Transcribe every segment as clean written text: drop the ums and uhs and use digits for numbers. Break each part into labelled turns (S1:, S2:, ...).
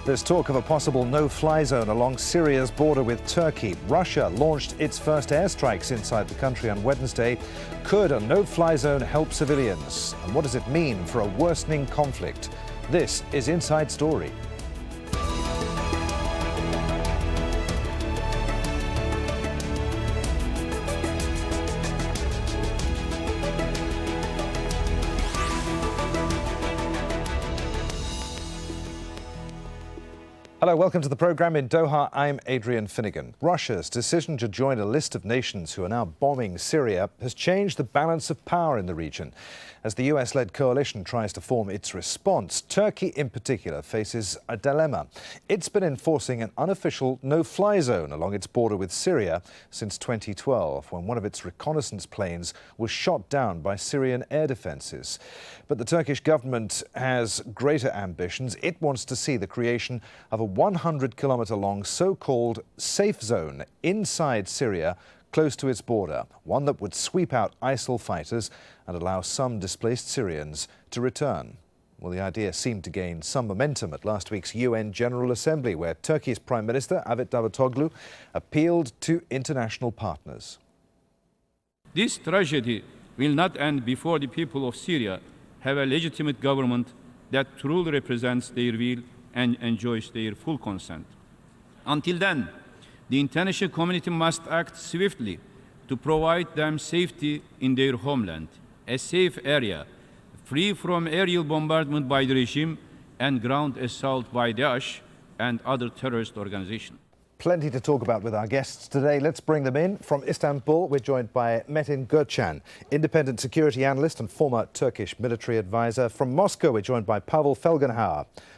S1: There's talk of a possible no-fly zone along Syria's border with Turkey. Russia launched its first airstrikes inside the country on Wednesday. Could a no-fly zone help civilians? And what does it mean for a worsening conflict? This is Inside Story. Hello, welcome to the programme in Doha. I'm Adrian Finnegan. Russia's decision to join a list of nations who are now bombing Syria has changed the balance of power in the region. As the US-led coalition tries to form its response, Turkey in particular faces a dilemma. It's been enforcing an unofficial no-fly zone along its border with Syria since 2012, when one of its reconnaissance planes was shot down by Syrian air defences. But the Turkish government has greater ambitions. It wants to see the creation of a 100-kilometre-long so-called safe zone inside Syria, close to its border, one that would sweep out ISIL fighters and allow some displaced Syrians to return. Well, the idea seemed to gain some momentum at last week's UN General Assembly, where Turkey's Prime Minister, Ahmet Davutoglu, appealed to international partners.
S2: This tragedy will not end before the people of Syria have a legitimate government that truly represents their will and enjoys their full consent. Until then, the international community must act swiftly to provide them safety in their homeland, a safe area, free from aerial bombardment by the regime and ground assault by Daesh and other terrorist organizations.
S1: Plenty to talk about with our guests today. Let's bring them in. From Istanbul, we're joined by Metin Kerch, independent security analyst and former Turkish military advisor. From Moscow, we're joined by Pavel Falcon,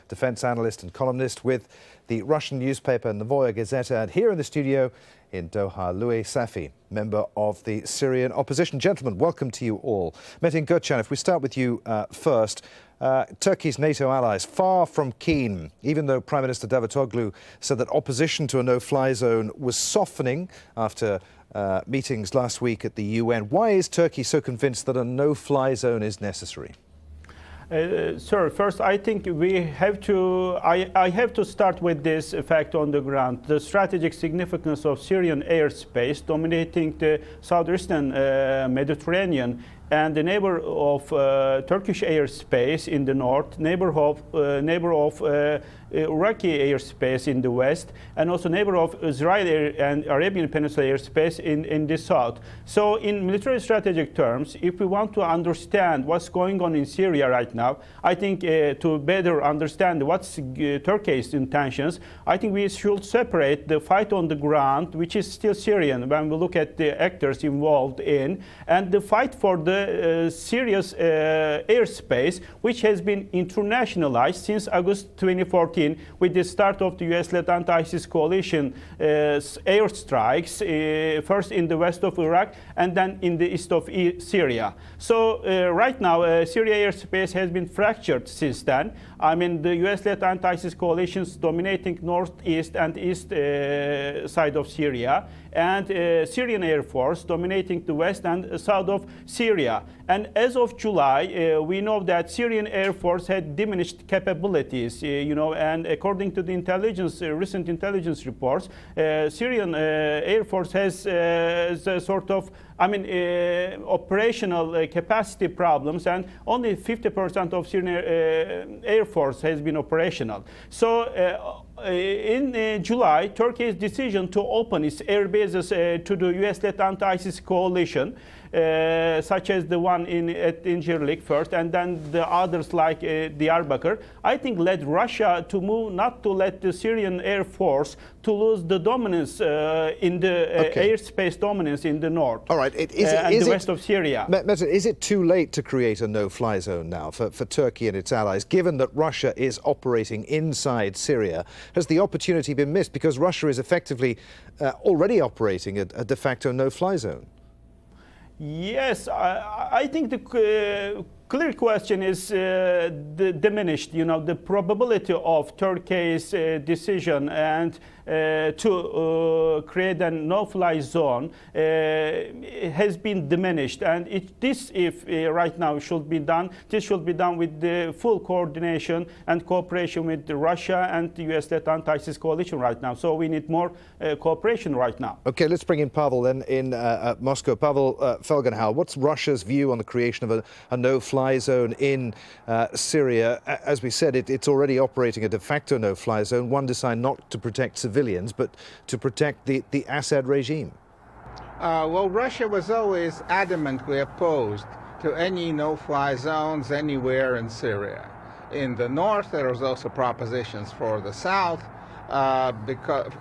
S1: defense analyst and columnist with the Russian newspaper Novaya Gazeta. And here in the studio in Doha, Louay Safi, member of the Syrian opposition. Gentlemen, welcome to you all. Metin Kerch, if we start with you first. Turkey's NATO allies far from keen, even though Prime Minister Davutoglu said that opposition to a no-fly zone was softening after meetings last week at the UN. Why is Turkey so convinced that a no-fly zone is necessary?
S3: Sir, first I think we have to, I have to start with this fact on the ground. The strategic significance of Syrian airspace dominating the southeastern Mediterranean and the neighbor of Turkish airspace in the north, neighbor of Iraqi airspace in the west, and also neighbor of Israeli and Arabian Peninsula airspace in the south. So in military strategic terms, if we want to understand what's going on in Syria right now, I think to better understand what's Turkey's intentions, I think we should separate the fight on the ground, which is still Syrian when we look at the actors involved in, and the fight for the Syria's airspace, which has been internationalized since August 2014 with the start of the US-led anti-ISIS coalition airstrikes, first in the west of Iraq and then in the east of Syria. So right now, Syria airspace has been fractured since then. I mean, the US-led anti-ISIS coalitions dominating northeast and east side of Syria, and Syrian Air Force dominating the west and south of Syria. And as of July, we know that Syrian Air Force had diminished capabilities, and according to the intelligence, recent intelligence reports, Syrian Air Force has a sort of, operational capacity problems, and only 50% of Syrian Air Force has been operational. So in July, Turkey's decision to open its air bases to the US-led anti-ISIS coalition, such as the one in Incirlik first, and then the others like Diyarbakir, I think led Russia to move not to let the Syrian Air Force to lose the dominance in the airspace dominance in the north.
S1: All right,
S3: and the west of Syria.
S1: Metin, is it too late to create a no-fly zone now for Turkey and its allies, given that Russia is operating inside Syria? Has the opportunity been missed because Russia is effectively already operating a de facto no-fly zone?
S3: Yes, I think the clear question is diminished. The probability of Turkey's decision and to create a no-fly zone has been diminished. And if right now should be done, this should be done with the full coordination and cooperation with Russia and the US-led anti-ISIS coalition right now. So we need more cooperation right now.
S1: Okay, let's bring in Pavel then in Moscow. Pavel Falcon, what's Russia's view on the creation of a no-fly zone in Syria? As we said, it's already operating a de facto no-fly zone, one designed not to protect civilians, but to protect the Assad regime.
S4: Well, Russia was always adamantly opposed to any no-fly zones anywhere in Syria. In the north, there was also propositions for the south, because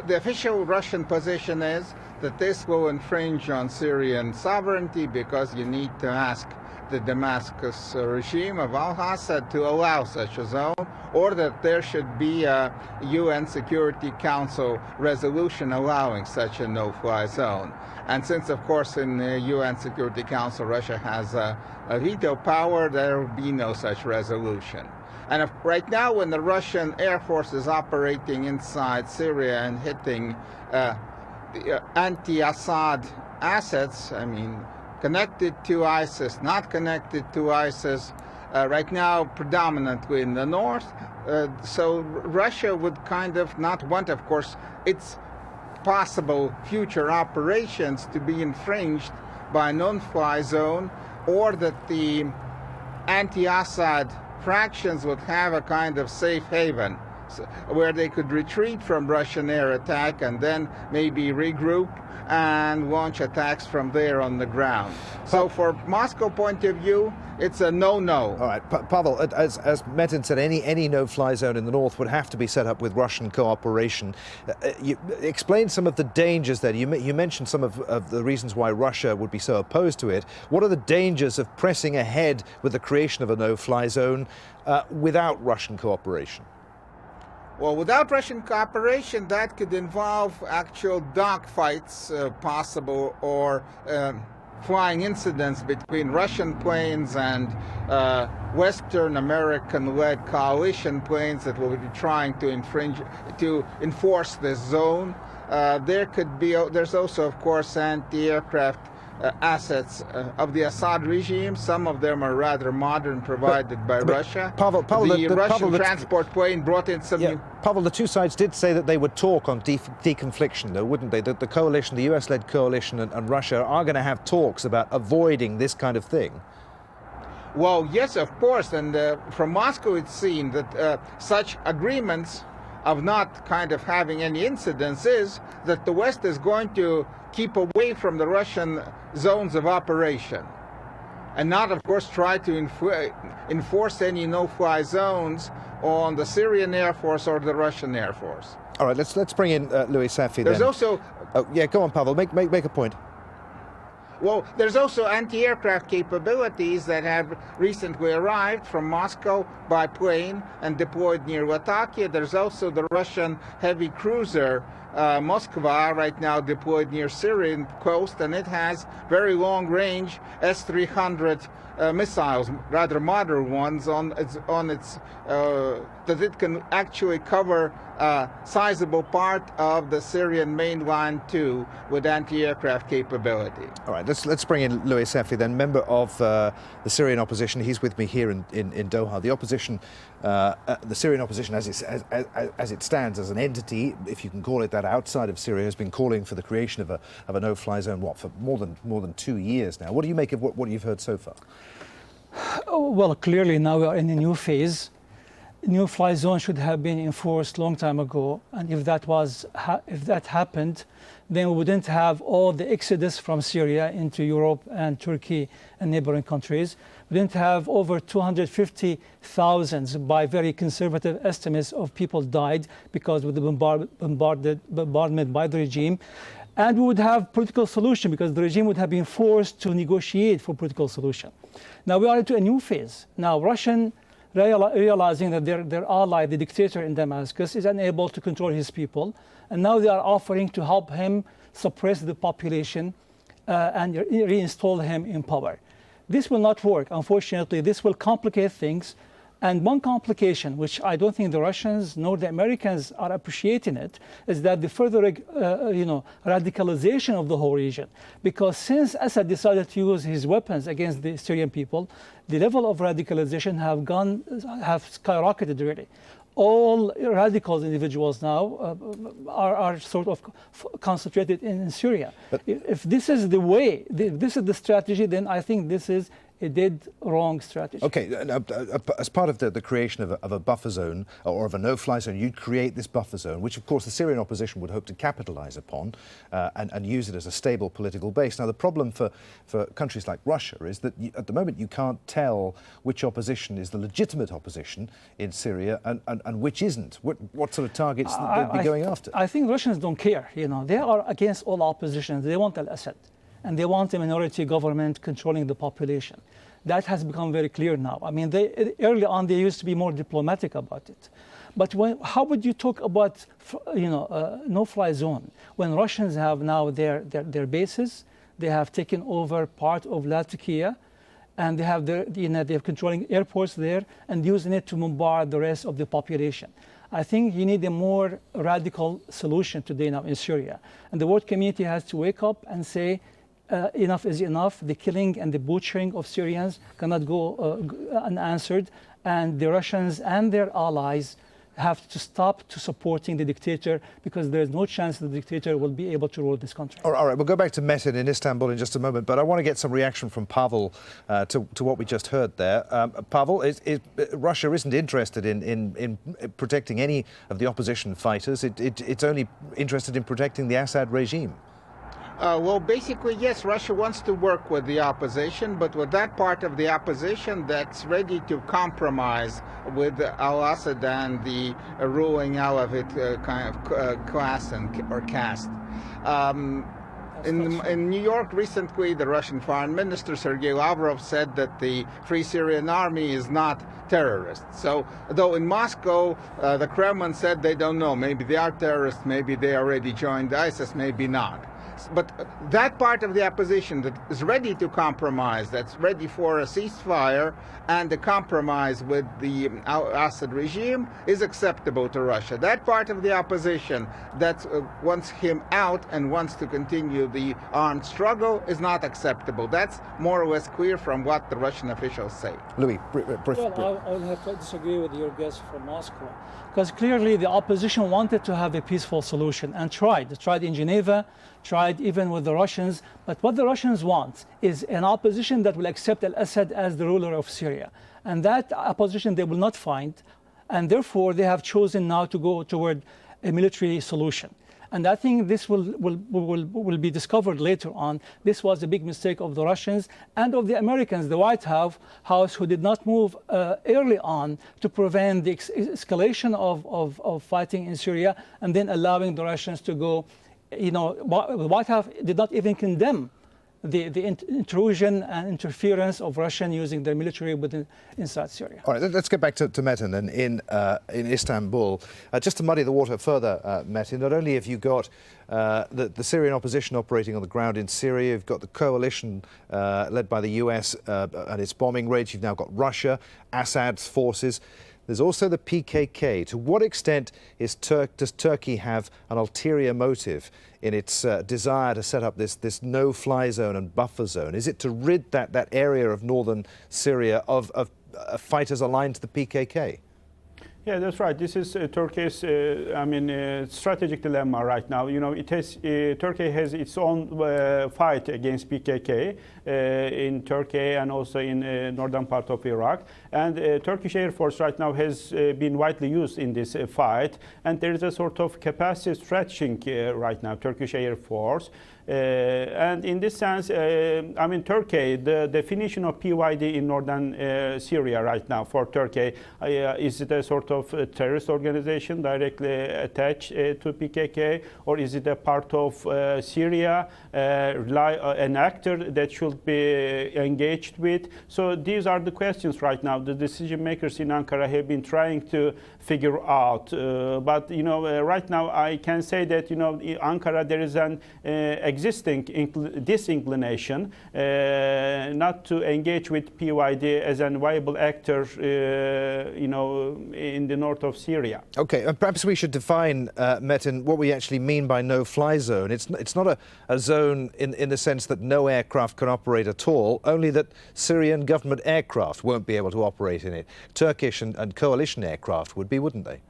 S4: the official Russian position is that this will infringe on Syrian sovereignty because you need to ask the Damascus regime of al-Assad to allow such a zone, or that there should be a UN Security Council resolution allowing such a no-fly zone. And since, of course, in the UN Security Council, Russia has a veto power, there will be no such resolution. And right now, when the Russian Air Force is operating inside Syria and hitting the anti-Assad assets, I mean, connected to ISIS, not connected to ISIS, right now predominantly in the north. So Russia would kind of not want, of course, its possible future operations to be infringed by a non-fly zone, or that the anti-Assad fractions would have a kind of safe haven where they could retreat from Russian air attack and then maybe regroup and launch attacks from there on the ground. So for Moscow point of view, it's a no-no.
S1: All right, Pavel, as Metin said, any no-fly zone in the north would have to be set up with Russian cooperation. You explain some of the dangers there. You mentioned some of the reasons why Russia would be so opposed to it. What are the dangers of pressing ahead with the creation of a no-fly zone without Russian cooperation?
S4: Well, without Russian cooperation, that could involve actual dogfights possible, or flying incidents between Russian planes and Western American-led coalition planes that will be trying to enforce this zone. There's also, of course, anti-aircraft assets of the Assad regime. Some of them are rather modern, provided by Russia.
S1: Pavel,
S4: the Russian transport plane brought in some new...
S1: Pavel, the two sides did say that they would talk on deconfliction, though, wouldn't they? That the coalition, the US-led coalition and Russia are going to have talks about avoiding this kind of thing.
S4: Well, yes, of course. And from Moscow, it's seen that such agreements of not kind of having any incidents is that the West is going to keep away from the Russian zones of operation and not, of course, try to enforce any no-fly zones on the Syrian Air Force or the Russian Air Force.
S1: All right, let's bring in Louay Safi.
S4: There's
S1: then.
S4: also...
S1: Oh, yeah, go on, Pavel. Make a point.
S4: Well, there's also anti-aircraft capabilities that have recently arrived from Moscow by plane and deployed near Latakia. There's also the Russian heavy cruiser Moskva, right now deployed near Syrian coast, and it has very long-range S-300 missiles, rather modern ones, that it can actually cover a sizable part of the Syrian mainland too, with anti-aircraft capability.
S1: All right, let's bring in Louay Safi, then, member of the Syrian opposition. He's with me here in Doha. The opposition, the Syrian opposition, as it stands as an entity, if you can call it that, outside of Syria, has been calling for the creation of a no-fly zone, for more than 2 years now. What do you make of what you've heard so far?
S5: Well, clearly now we are in a new phase. New fly zone should have been enforced long time ago, and if that happened, then we wouldn't have all the exodus from Syria into Europe and Turkey and neighboring countries. We didn't have over 250,000, by very conservative estimates, of people died because of the bombardment by the regime. And we would have political solution because the regime would have been forced to negotiate for political solution. Now we are into a new phase. Now Russian realizing that their ally, the dictator in Damascus, is unable to control his people, and now they are offering to help him suppress the population and reinstall him in power. This will not work. Unfortunately, this will complicate things. And one complication, which I don't think the Russians nor the Americans are appreciating it, is that the further radicalization of the whole region. Because since Assad decided to use his weapons against the Syrian people, the level of radicalization have skyrocketed really. All radical individuals now are sort of concentrated in Syria. But if this is the way, this is the strategy, then I think this is a dead wrong strategy.
S1: Okay, as part of the creation of a buffer zone or of a no-fly zone, you'd create this buffer zone, which of course the Syrian opposition would hope to capitalize upon and use it as a stable political base. Now the problem for countries like Russia is that at the moment you can't tell which opposition is the legitimate opposition in Syria and which isn't. What sort of targets they'd be going after?
S5: I think Russians don't care. They are against all oppositions. They want al-Assad. And they want a minority government controlling the population. That has become very clear now. I mean, early on they used to be more diplomatic about it. But how would you talk about, no-fly zone when Russians have now their bases? They have taken over part of Latakia, and they have they're controlling airports there and using it to bombard the rest of the population. I think you need a more radical solution today now in Syria, and the world community has to wake up and say, enough is enough. The killing and the butchering of Syrians cannot go unanswered, and the Russians and their allies have to stop supporting the dictator, because there's no chance the dictator will be able to rule this country.
S1: All right, we'll go back to Metin in Istanbul in just a moment, but I want to get some reaction from Pavel to what we just heard there. Pavel, Russia isn't interested in protecting any of the opposition fighters. It's only interested in protecting the Assad regime.
S4: Well, basically, yes, Russia wants to work with the opposition, but with that part of the opposition that's ready to compromise with al-Assad and the ruling Alawite kind of class or caste. In New York recently, the Russian Foreign Minister Sergei Lavrov said that the Free Syrian Army is not terrorists. So, though in Moscow, the Kremlin said they don't know. Maybe they are terrorists, maybe they already joined ISIS, maybe not. But that part of the opposition that is ready to compromise, that's ready for a ceasefire and a compromise with the Assad regime, is acceptable to Russia. That part of the opposition that wants him out and wants to continue the armed struggle is not acceptable. That's more or less clear from what the Russian officials say.
S5: Louis, well, I will have to disagree with your guest from Moscow, because clearly the opposition wanted to have a peaceful solution and tried in Geneva, tried even with the Russians. But what the Russians want is an opposition that will accept al-Assad as the ruler of Syria. And that opposition they will not find. And therefore, they have chosen now to go toward a military solution. And I think this will be discovered later on. This was a big mistake of the Russians and of the Americans, the White House, who did not move early on to prevent the escalation of fighting in Syria and then allowing the Russians to go. The White House did not even condemn the intrusion and interference of Russian using their military inside Syria.
S1: All right, let's get back to Metin in Istanbul. Just to muddy the water further, Metin, not only have you got the Syrian opposition operating on the ground in Syria, you've got the coalition led by the US and its bombing raids, you've now got Russia, Assad's forces. There's also the PKK. To what extent does Turkey have an ulterior motive in its desire to set up this no-fly zone and buffer zone? Is it to rid that area of northern Syria of fighters aligned to the PKK?
S3: Yeah, that's right. This is Turkey's, strategic dilemma right now. Turkey has its own fight against PKK in Turkey and also in northern part of Iraq. And Turkish Air Force right now has been widely used in this fight. And there is a sort of capacity stretching right now, Turkish Air Force. And in this sense, Turkey, the definition of PYD in northern Syria right now for Turkey, is it a sort of a terrorist organization directly attached to PKK, or is it a part of Syria, an actor that should be engaged with? So these are the questions right now the decision makers in Ankara have been trying to figure out. But right now I can say that in Ankara there is an existing disinclination not to engage with PYD as a viable actor, in the north of Syria.
S1: Okay, perhaps we should define, Metin, what we actually mean by no-fly zone. It's not a zone in the sense that no aircraft can operate at all, only that Syrian government aircraft won't be able to operate in it. Turkish and coalition aircraft would be, wouldn't they?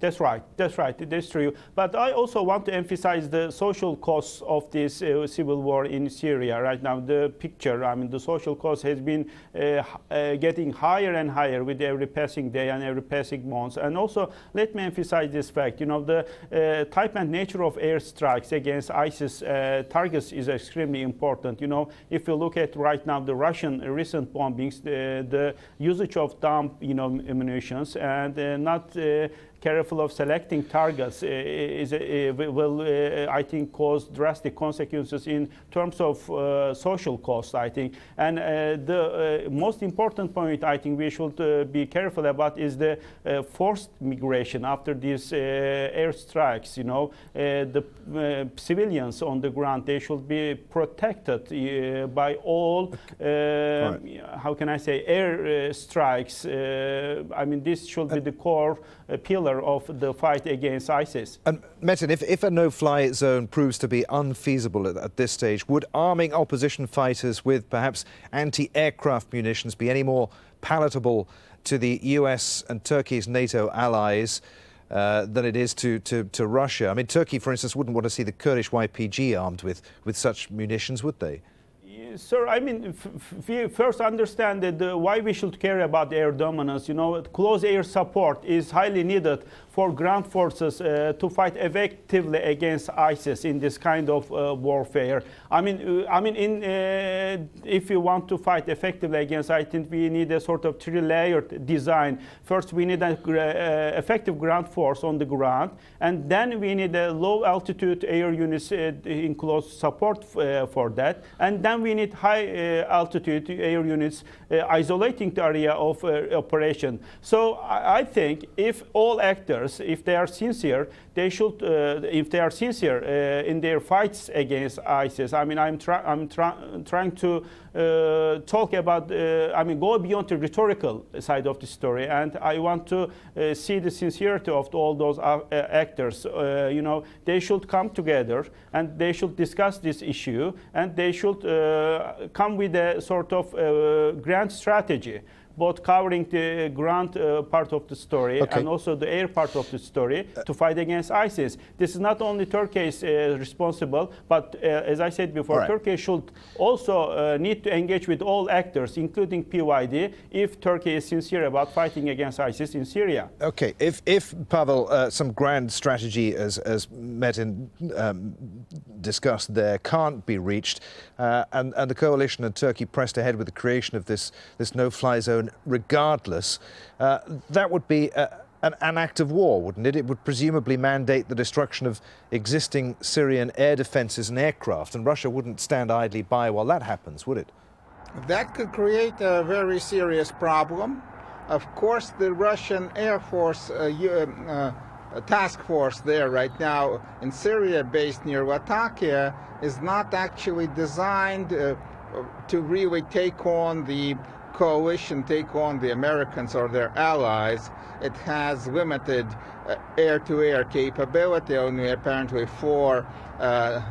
S3: That's right. That's true. But I also want to emphasize the social costs of this civil war in Syria. Right now, the picture, the social cost has been getting higher and higher with every passing day and every passing month. And also, let me emphasize this fact. The type and nature of airstrikes against ISIS targets is extremely important. If you look at right now the Russian recent bombings, the usage of dump, munitions and not careful of selecting targets will, I think, cause drastic consequences in terms of social costs, I think. And the most important point I think we should be careful about is the forced migration after these airstrikes. The civilians on the ground, they should be protected by all, how can I say, air strikes. This should be the core pillar of the fight against ISIS.
S1: And Metin, if a no-fly zone proves to be unfeasible at this stage, would arming opposition fighters with perhaps anti-aircraft munitions be any more palatable to the US and Turkey's NATO allies than it is to Russia? Turkey, for instance, wouldn't want to see the Kurdish YPG armed with such munitions, would they?
S3: Sir, we first understand that why we should care about air dominance. Close air support is highly needed for ground forces to fight effectively against ISIS in this kind of warfare. If you want to fight effectively against ISIS, I think we need a sort of three-layered design. First, we need an effective ground force on the ground, and then we need a low-altitude air units in close support for that, and then we need high-altitude air units isolating the area of operation. So I think if all actors, if they are sincere, they should, if they are sincere in their fights against ISIS. I'm trying to talk about, go beyond the rhetorical side of the story, and I want to see the sincerity of all those actors. They should come together and they should discuss this issue, and they should come with a sort of grand strategy, both covering the ground part of the story and also the air part of the story to fight against ISIS. This is not only Turkey is responsible, but as I said before, Turkey should also need to engage with all actors, including PYD, if Turkey is sincere about fighting against ISIS in Syria.
S1: Okay, if Pavel, some grand strategy, as Metin discussed there, can't be reached, and the coalition and Turkey pressed ahead with the creation of this no-fly zone regardless, that would be an act of war, wouldn't it? It would presumably mandate the destruction of existing Syrian air defences and aircraft, and Russia wouldn't stand idly by while that happens, would it?
S4: That could create a very serious problem. Of course, the Russian Air Force task force there right now in Syria, based near Latakia, is not actually designed to really take on the coalition, take on the Americans or their allies. It has limited air-to-air capability, only apparently 4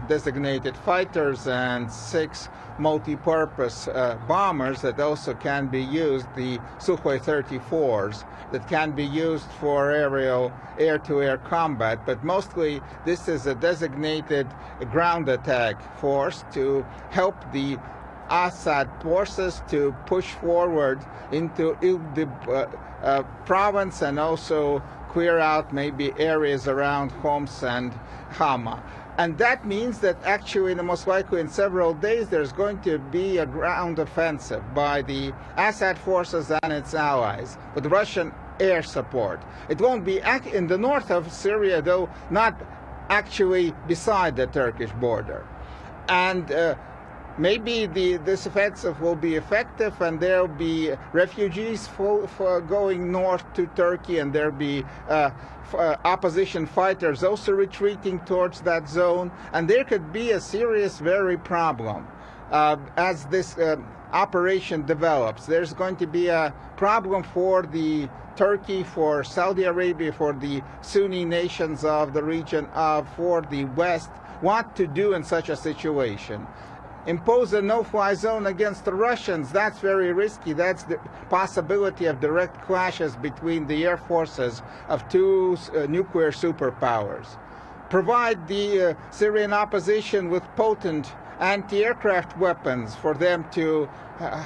S4: designated fighters and 6 multi-purpose bombers that also can be used, the Sukhoi 34s, that can be used for aerial air-to-air combat. But mostly this is a designated ground attack force to help the Assad forces to push forward into Idlib province and also clear out maybe areas around Homs and Hama. And that means that actually, most likely in several days, there's going to be a ground offensive by the Assad forces and its allies with Russian air support. It won't be in the north of Syria, though, not actually beside the Turkish border. And maybe this offensive will be effective, and there'll be refugees for going north to Turkey, and there'll be opposition fighters also retreating towards that zone, and there could be a serious, very problem as this operation develops. There's going to be a problem for the Turkey, for Saudi Arabia, for the Sunni nations of the region, for the West, what to do in such a situation. Impose a no-fly zone against the Russians, that's very risky. That's the possibility of direct clashes between the air forces of two nuclear superpowers. Provide the Syrian opposition with potent anti-aircraft weapons for them to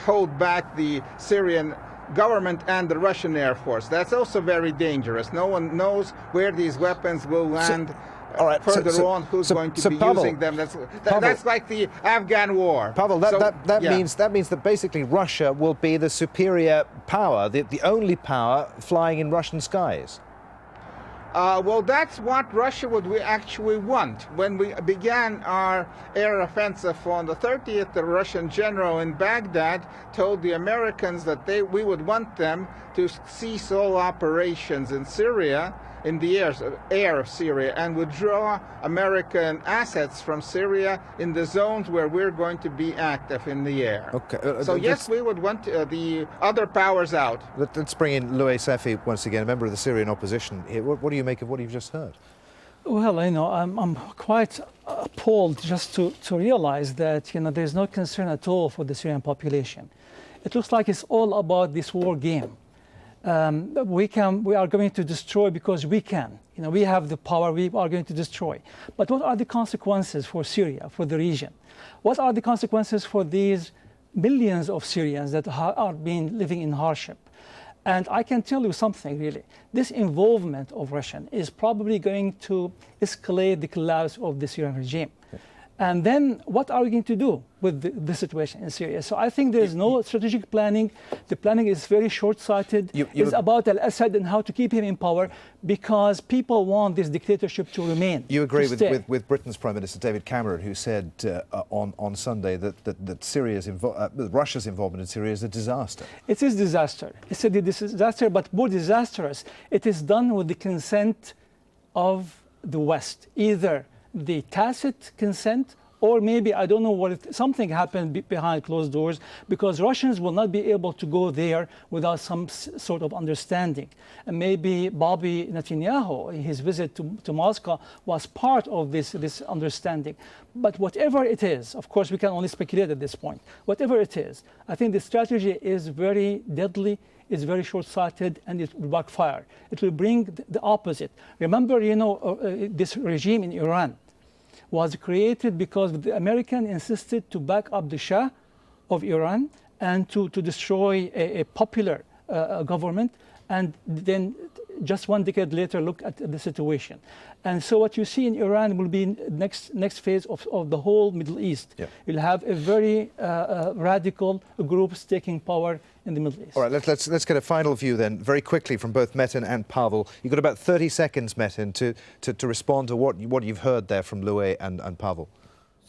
S4: hold back the Syrian government and the Russian Air Force. That's also very dangerous. No one knows where these weapons will land.
S1: All right,
S4: further on, who's going to be
S1: Pavel,
S4: using them? That's like the Afghan war.
S1: Pavel, that means that basically Russia will be the superior power, the only power flying in Russian skies.
S4: Well, that's what Russia would actually want. When we began our air offensive on the 30th, the Russian general in Baghdad told the Americans that we would want them to cease all operations in Syria, in the air of Syria, and withdraw American assets from Syria in the zones where we're going to be active in the air.
S1: Okay.
S4: So yes, we would want the other powers out.
S1: Let's bring in Louay Safi once again, a member of the Syrian opposition here. What do you make of what you've just heard?
S5: Well, I'm quite appalled just to realize that there's no concern at all for the Syrian population. It looks like it's all about this war game. We are going to destroy because we can. We have the power, we are going to destroy. But what are the consequences for Syria, for the region? What are the consequences for these millions of Syrians that are living in hardship? And I can tell you something, really. This involvement of Russia is probably going to escalate the collapse of the Syrian regime. And then what are we going to do with the situation in Syria? So I think there is no strategic planning. The planning is very short-sighted. It's about al-Assad and how to keep him in power because people want this dictatorship to remain.
S1: You agree with Britain's Prime Minister David Cameron, who said on Sunday that Russia's involvement in Syria is a disaster.
S5: It is disaster. It's a disaster, but more disastrous. It is done with the consent of the West, either the tacit consent, or maybe, I don't know something happened behind closed doors, because Russians will not be able to go there without some sort of understanding. And maybe Bibi Netanyahu, his visit to Moscow, was part of this understanding. But whatever it is, of course, we can only speculate at this point. Whatever it is, I think the strategy is very deadly, is very short-sighted, and it will backfire. It will bring the opposite. Remember, this regime in Iran was created because the American insisted to back up the Shah of Iran and to destroy a popular government, and then just 1 decade later look at the situation. And so what you see in Iran will be next phase of the whole Middle East. Yeah. You'll have a very radical groups taking power in the Middle East.
S1: All right, let's get a final view then, very quickly, from both Metin and Pavel. You've got about 30 seconds, Metin, to respond to what you've heard there from Louay and Pavel.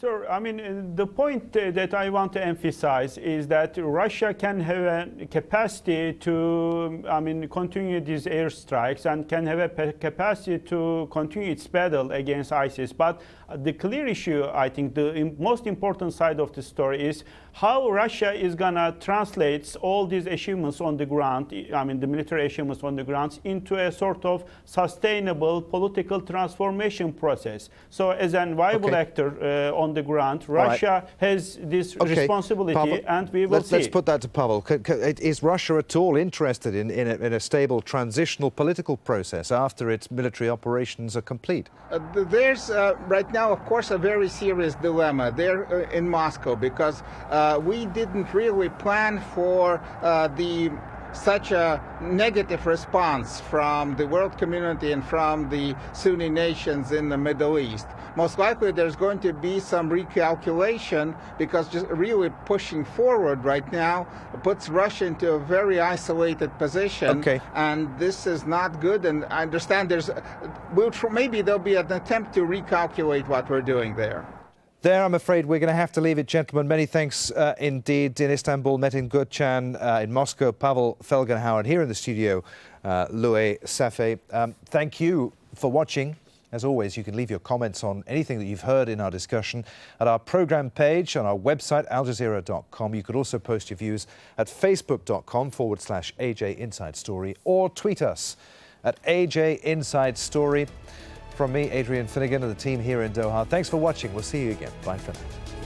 S3: Sir, I mean, the point that I want to emphasize is that Russia can have a capacity to, continue these airstrikes and can have a capacity to continue its battle against ISIS. But the clear issue, I think, the most important side of the story is how Russia is going to translate all these achievements on the ground, the military achievements on the ground, into a sort of sustainable political transformation process. So as a viable actor on the ground, Russia has this responsibility,
S1: Pavel,
S3: and we will see.
S1: Let's put that to Pavel. Is Russia at all interested in a stable transitional political process after its military operations are complete?
S4: There's right now, of course, a very serious dilemma there in Moscow, because we didn't really plan for such a negative response from the world community and from the Sunni nations in the Middle East. Most likely there's going to be some recalculation, because just really pushing forward right now puts Russia into a very isolated position. And this is not good. And I understand maybe there'll be an attempt to recalculate what we're doing there.
S1: There, I'm afraid we're going to have to leave it, gentlemen. Many thanks indeed. In Istanbul, Metin Kerch, in Moscow, Pavel Falcon, and here in the studio, Louay Safi. Thank you for watching. As always, you can leave your comments on anything that you've heard in our discussion at our programme page on our website, aljazeera.com. You could also post your views at facebook.com/AJ Inside Story or tweet us at AJ Inside Story. From me, Adrian Finnegan, and the team here in Doha, thanks for watching. We'll see you again. Bye for now.